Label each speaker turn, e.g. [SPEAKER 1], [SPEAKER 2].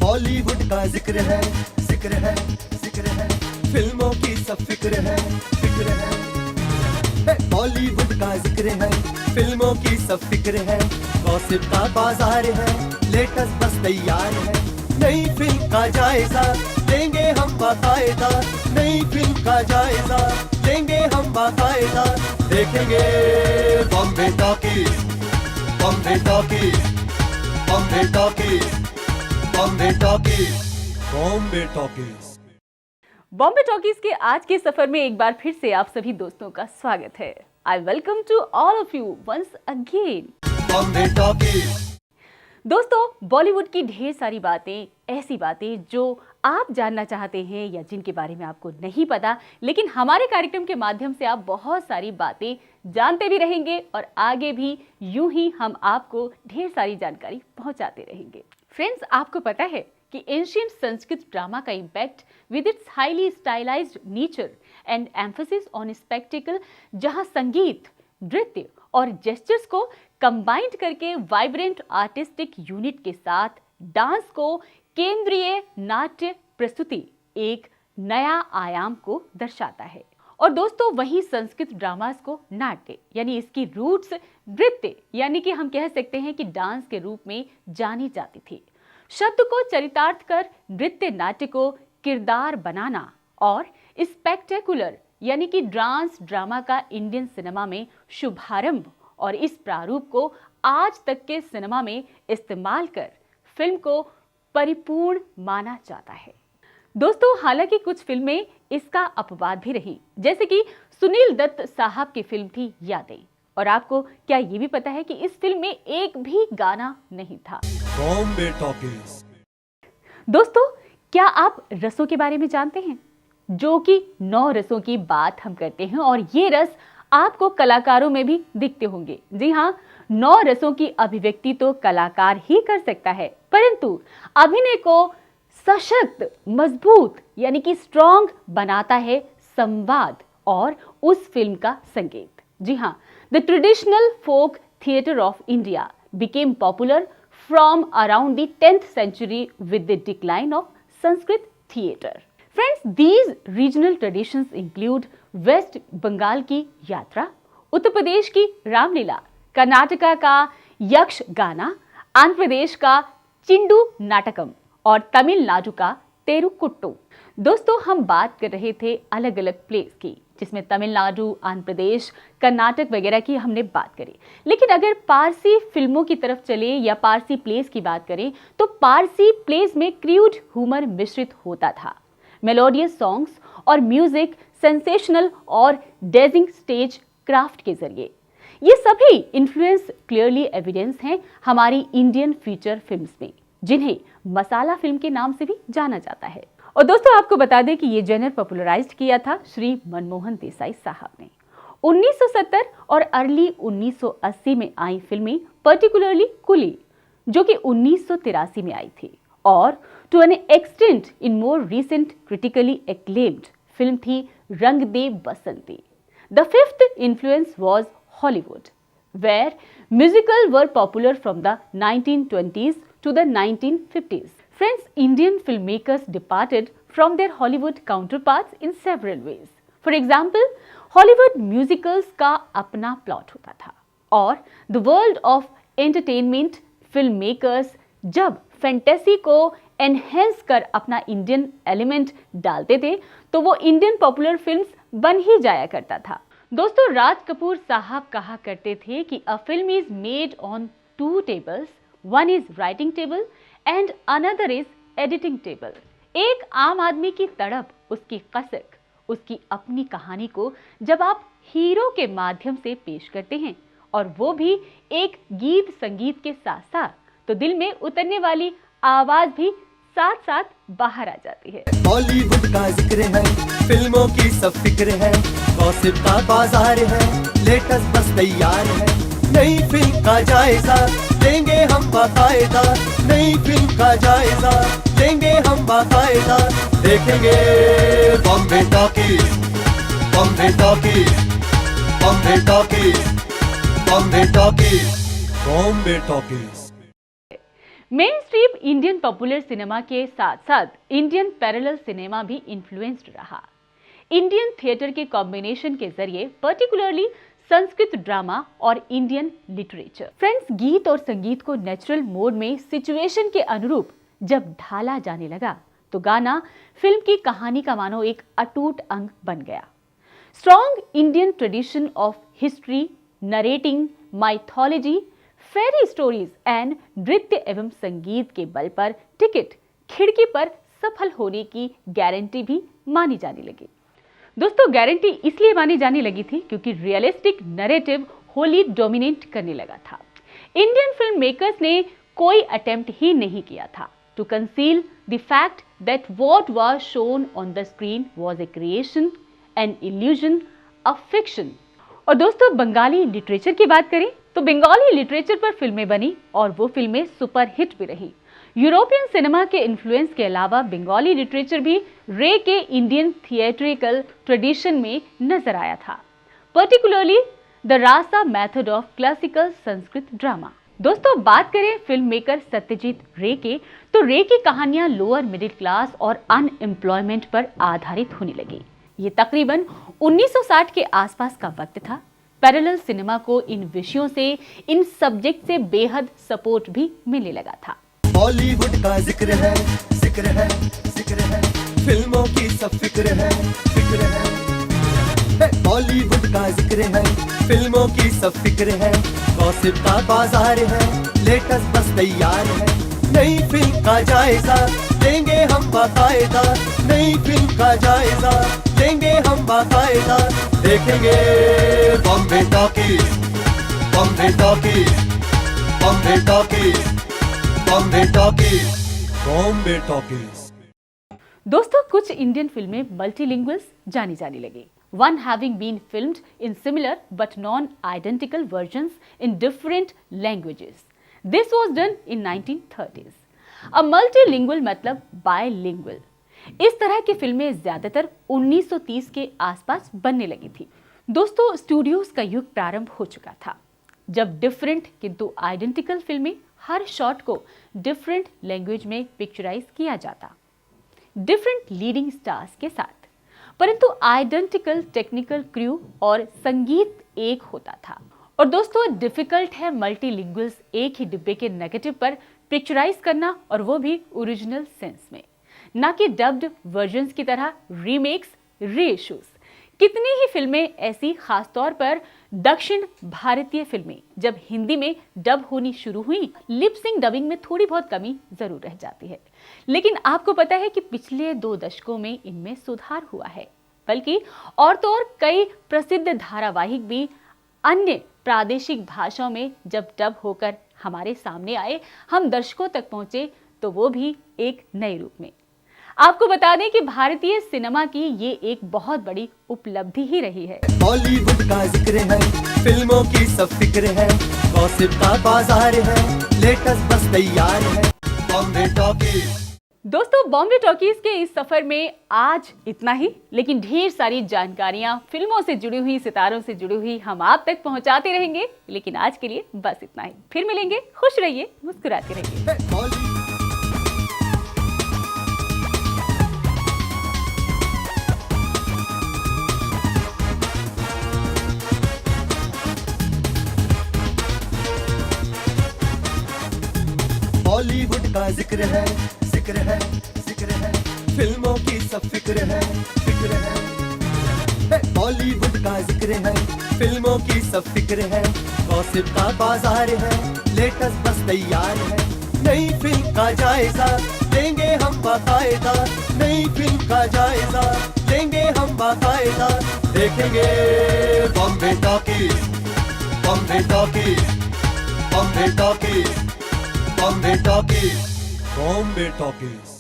[SPEAKER 1] बॉलीवुड का जिक्र है, जिक्र है, जिक्र है, फिल्मों की सब फिक्र है, फिक्र है। बॉलीवुड का जिक्र है, फिल्मों की सब फिक्र है, गॉसिप का बाजार है, लेटेस्ट बस तैयार है। नई फिल्म का जायजा लेंगे हम बाकायदा, नई फिल्म का जायजा लेंगे हम बाकायदा। देखेंगे Bombay talkies, Bombay talkies, Bombay talkies, Bombay talkies, Bombay talkies.
[SPEAKER 2] Bombay talkies के आज के सफर में एक बार फिर से आप सभी दोस्तों का स्वागत है। I welcome to all of you once again.
[SPEAKER 1] Bombay Talkies.
[SPEAKER 2] दोस्तों, बॉलीवुड की ढेर सारी बातें, ऐसी बातें जो आप जानना चाहते हैं या जिनके बारे में आपको नहीं पता, लेकिन हमारे कार्यक्रम के माध्यम से आप बहुत सारी बातें जानते भी रहेंगे और आगे भी यूं ही हम आपको ढेर सारी जानकारी पहुंचाते रहेंगे। फ्रेंड्स, आपको पता है कि एंशिएंट संस्कृत ड्रामा का impact with its highly stylised nature and emphasis on spectacled, जहां संगीत, नृत्य और जेस्चर्स को कंबाइंड करके वाइब्रेंट आर्टिस्टिक यूनिट के साथ डांस को केंद्रीय नाट्य प्रस्तुति एक नया आयाम को दर्शाता है। और दोस्तों, वही संस्कृत ड्रामास को नाट्य यानी इसकी रूट्स नृत्य यानी कि हम कह सकते हैं कि डांस के रूप में जानी जाती थी। शब्द को चरितार्थ कर नृत्य नाट्य को किरदार बनाना और स्पेक्टेकुलर यानी कि डांस ड्रामा का इंडियन सिनेमा में शुभारंभ, और इस प्रारूप को आज तक के सिनेमा में इस्तेमाल कर फिल्म को परिपूर्ण माना जाता है। दोस्तों, हालांकि कुछ फिल्में इसका अपवाद भी रही, जैसे कि सुनील दत्त साहब की फिल्म थी यादें। और आपको क्या ये भी पता है कि इस फिल्म में एक भी गाना नहीं था।
[SPEAKER 1] बॉम्बे टॉकीज।
[SPEAKER 2] दोस्तों, क्या आप रसों के बारे में जानते हैं? जो कि 9 रसों की बात हम करते हैं, और ये रस आपको कलाकारों में भी दिखते होंगे। जी हाँ, 9 रसों की अभिव्यक्ति तो कलाकार ही कर सकता है, परंतु अभिनय को सशक्त, मजबूत यानी कि स्ट्रॉन्ग बनाता है संवाद और उस फिल्म का संगीत। जी हाँ, the traditional folk theatre of India became popular from around the 10th century with the decline of Sanskrit theatre. Friends, these regional traditions include West Bengal की यात्रा, उत्तर प्रदेश की रामलीला, कर्नाटका का यक्ष गाना, आंध्र प्रदेश का चिंडू नाटकम और तमिलनाडु का तेरुकुट्टू। दोस्तों, हम बात कर रहे थे अलग अलग प्लेस की, जिसमें तमिलनाडु, आंध्र प्रदेश, कर्नाटक वगैरह की हमने बात करी। लेकिन अगर पारसी फिल्मों की तरफ चले या पारसी प्लेस की बात करें, तो पारसी प्लेस में क्रूड ह्यूमर मिश्रित होता था। मेलोडियस सॉन्ग्स और म्यूजिक सेंसेशनल और डेजिंग स्टेज क्राफ्ट के जरिए। ये सभी इन्फ्लुएंस क्लियरली एविडेंस हैं हमारी इंडियन फीचर फिल्म्स में, जिन्हें मसाला फिल्म के नाम से भी जाना जाता है। और दोस्तों, आपको बता दें कि ये जेनर पॉपुलराइज्ड किया था श्री मनमोहन देसाई साहब ने। 1970 और अर्ली 1980 में आई फिल्में, पर्टिकुलरली कुली, जो कि 1983 में आई थी, और to an extent in more recent critically acclaimed film थी रंग दे बसंती। The fifth influence was Hollywood, where musicals were popular from the 1920s to the 1950s. Friends, Indian filmmakers departed from their Hollywood counterparts in several ways. For example, Hollywood musicals का अपना plot होता था, और the world of entertainment filmmakers जब fantasy को enhance कर अपना Indian element डालते थे, तो वो इंडियन पॉपुलर फिल्म्स बन ही जाया करता था। दोस्तों, राज कपूर साहब कहा करते थे कि a film is made on 2 tables, one is writing table and another is editing table. एक आम आदमी की तड़प, उसकी कसक, उसकी अपनी कहानी को जब आप हीरो के माध्यम से पेश करते हैं, और वो भी एक गीत संगीत के साथ साथ, तो दिल में उतरने वाली आवाज भी साथ साथ बाहर आ जाती है।
[SPEAKER 1] बॉलीवुड का जिक्र है, फिल्मों की सब फिक्र है, गॉसिप का बाजार है, लेटेस्ट बस तैयार है। नई फिल्म का जायजा लेंगे हम बाकायदा, नई फिल्म का जायजा लेंगे हम बाकायदा। देखेंगे Bombay talkies, Bombay talkies, Bombay talkies, Bombay talkies, Bombay talkies.
[SPEAKER 2] Main stream Indian popular cinema के साथ साथ इंडियन पैरेलल सिनेमा भी इन्फ्लुएंस्ड रहा। इंडियन थिएटर के कॉम्बिनेशन के जरिए पर्टिकुलरली संस्कृत ड्रामा और इंडियन लिटरेचर। फ्रेंड्स, गीत और संगीत को नेचुरल मोड में सिचुएशन के अनुरूप जब ढाला जाने लगा तो गाना फिल्म की कहानी का मानो एक अटूट अंग बन गया। Strong Indian tradition of history, narrating, mythology, fairy stories and नृत्य एवं संगीत के बल पर टिकट खिड़की पर सफल होने की गारंटी भी मानी जाने लगी। दोस्तों, गारंटी इसलिए मानी जाने लगी थी क्योंकि रियलिस्टिक नैरेटिव होली डोमिनेट करने लगा था। इंडियन फिल्म मेकर्स ने कोई अटेम्प्ट ही नहीं किया था to conceal the fact that what was shown on the screen was a creation, an illusion, a fiction. और दोस्तों, बंगाली लिटरेचर की बात करें तो बंगाली लिटरेचर पर फिल्में बनी और वो फिल्में सुपर हिट भी रही। यूरोपियन सिनेमा के इन्फ्लुएंस के अलावा बंगाली लिटरेचर भी रे के इंडियन थिएट्रिकल ट्रेडिशन में नजर आया था, particularly the rasa method of classical Sanskrit drama. दोस्तों, बात करें फिल्म मेकर सत्यजीत रे के, तो रे की कहानियां लोअर मिडिल क्लास और अनएम्प्लॉयमेंट पर आधारित होने लगी। ये तकरीबन 1960 के आसपास का वक्त था। पैरेलल सिनेमा को इन विषयों से, इन सब्जेक्ट से बेहद सपोर्ट भी मिलने लगा था।
[SPEAKER 1] बॉलीवुड का जिक्र है, जिक्र है, जिक्र है, फिल्मों की सब फिक्र है, फिक्र है। बॉलीवुड का जिक्र है, फिल्मों की सब फिक्र है, गॉसिप का बाजार है, लेटेस्ट बस तैयार है। नई फिल्म का जायजा लेंगे हम बाकायदा, नई फिल्म का जायजा लेंगे हम बाकायदा। देखेंगे Bombay talkies, Bombay talkies, Bombay talkies, Bombay talkies, Bombay Talkies.
[SPEAKER 2] दोस्तों, कुछ इंडियन फिल्में मल्टीलिंगुअल्स जानी जाने लगी, one having been filmed in similar but non-identical versions in different languages. This was done in 1930s. A multilingual मतलब bilingual. इस तरह की फिल्में ज्यादातर 1930 के आसपास बनने लगी थी। दोस्तों, स्टूडियोज का युग प्रारंभ हो चुका था जब डिफरेंट किंतु आइडेंटिकल फिल्में हर शॉट को डिफरेंट लैंग्वेज में पिक्चराइज किया जाता, डिफरेंट लीडिंग स्टार्स के साथ, परंतु आइडेंटिकल टेक्निकल क्रू और संगीत एक होता था। और दोस्तों, डिफिकल्ट है मल्टीलिंगुअल्स एक ही डिब्बे के नेगेटिव पर पिक्चराइज करना, और वो भी ओरिजिनल सेंस में, ना कि डब्ड वर्जन्स की तरह रीमेक्स, रीइश्यूज। कितनी ही फिल्में ऐसी, खासतौर पर दक्षिण भारतीय फिल्में जब हिंदी में डब होनी शुरू हुई, लिप सिंक डबिंग में थोड़ी बहुत कमी जरूर रह जाती है, लेकिन आपको पता है कि पिछले 2 दशकों में इनमें सुधार हुआ है। बल्कि और तो और कई प्रसिद्ध धारावाहिक भी अन्य प्रादेशिक भाषाओं में जब डब होकर हमारे सामने आए, हम दर्शकों तक पहुंचे, तो वो भी एक नए रूप में। आपको बता दें कि भारतीय सिनेमा की ये एक बहुत बड़ी उपलब्धि ही रही है।
[SPEAKER 1] बॉलीवुड का जिक्र है, फिल्मों की सब फिक्र है, गॉसिप का बाजार है, लेटेस्ट बस तैयार है, बॉम्बे टॉकीज।
[SPEAKER 2] दोस्तों, बॉम्बे टॉकीज के इस सफर में आज इतना ही, लेकिन ढेर सारी जानकारियां फिल्मों से जुड़ी हुई, सितारों से जुड़ी हुई हम आप तक पहुंचाते रहेंगे। लेकिन आज के लिए बस इतना ही। फिर मिलेंगे, खुश रहिए, मुस्कुराते रहिए।
[SPEAKER 1] बॉलीवुड का जिक्र है, जिक्र है, जिक्र है, फिल्मों की सब फिक्र है, फिक्र है। बॉलीवुड का जिक्र है, फिल्मों की सब फिक्र है, गॉसिप का बाजार है, लेटेस्ट बस तैयार है। नई फिल्म का जायजा लेंगे हम बाकायदा, नई फिल्म का जायजा लेंगे हम बाकायदा। देखेंगे Bombay talkies, Bombay talkies, Bombay talkies, Bombay talkies, Bombay talkies.